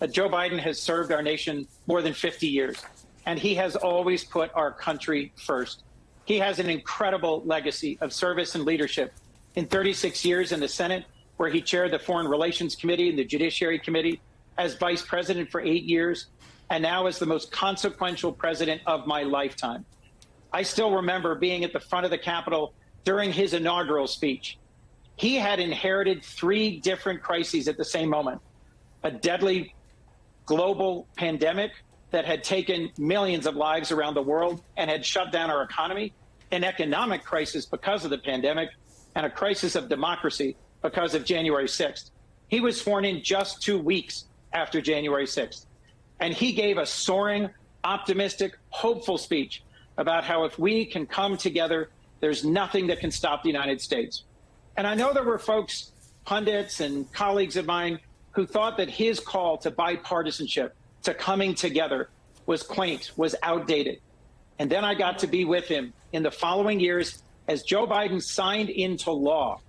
Joe Biden has served our nation more than 50 years, and he has always put our country first. He has an incredible legacy of service and leadership in 36 years in the Senate, where he chaired the Foreign Relations Committee and the Judiciary Committee, as vice president for 8 years, and now as the most consequential president of my lifetime. I still remember being at the front of the Capitol during his inaugural speech. He had inherited 3 different crises at the same moment: a deadly global pandemic that had taken millions of lives around the world and had shut down our economy, an economic crisis because of the pandemic, and a crisis of democracy because of January 6th. He was sworn in just 2 weeks after January 6th. And he gave a soaring, optimistic, hopeful speech about how if we can come together, there's nothing that can stop the United States. And I know there were folks, pundits and colleagues of mine, who thought that his call to bipartisanship, to coming together, was quaint, was outdated. And then I got to be with him in the following years as Joe Biden signed into law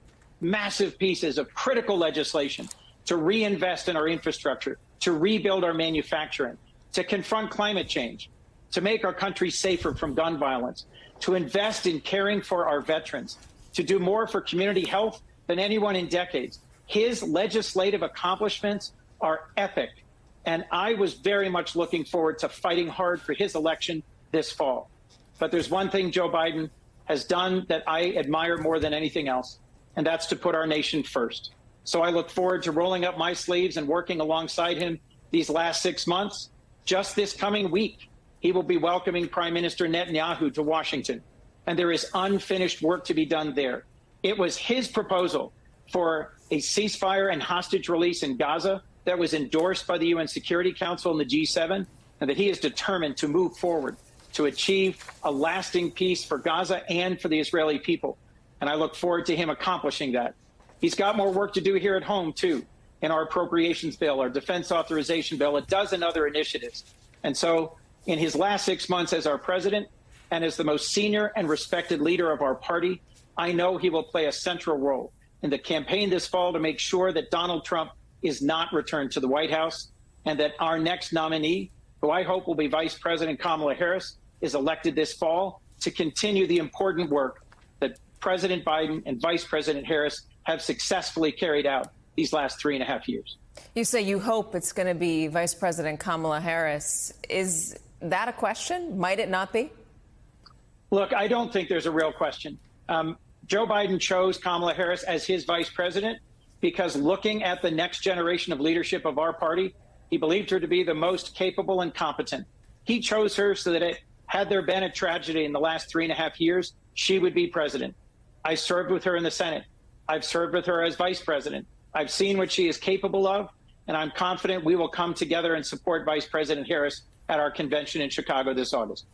massive pieces of critical legislation to reinvest in our infrastructure, to rebuild our manufacturing, to confront climate change, to make our country safer from gun violence, to invest in caring for our veterans, to do more for community health than anyone in decades. His legislative accomplishments are epic, and I was very much looking forward to fighting hard for his election this fall. But there's one thing Joe Biden has done that I admire more than anything else, and that's to put our nation first. So I look forward to rolling up my sleeves and working alongside him these last 6 months. Just this coming week, he will be welcoming Prime Minister Netanyahu to Washington, and there is unfinished work to be done there. It was his proposal for a ceasefire and hostage release in Gaza that was endorsed by the UN Security Council and the G7, and that he is determined to move forward to achieve a lasting peace for Gaza and for the Israeli people. And I look forward to him accomplishing that. He's got more work to do here at home, too, in our appropriations bill, our defense authorization bill, a dozen other initiatives. And so in his last 6 months as our president and as the most senior and respected leader of our party, I know he will play a central role in the campaign this fall to make sure that Donald Trump is not returned to the White House, and that our next nominee, who I hope will be Vice President Kamala Harris, is elected this fall to continue the important work that President Biden and Vice President Harris have successfully carried out these last 3.5 years. You say you hope it's going to be Vice President Kamala Harris. Is that a question? Might it not be? Look, I don't think there's a real question. Joe Biden chose Kamala Harris as his vice president because, looking at the next generation of leadership of our party, he believed her to be the most capable and competent. He chose her so that had there been a tragedy in the last 3.5 years, she would be president. I served with her in the Senate. I've served with her as vice president. I've seen what she is capable of, and I'm confident we will come together and support Vice President Harris at our convention in Chicago this August.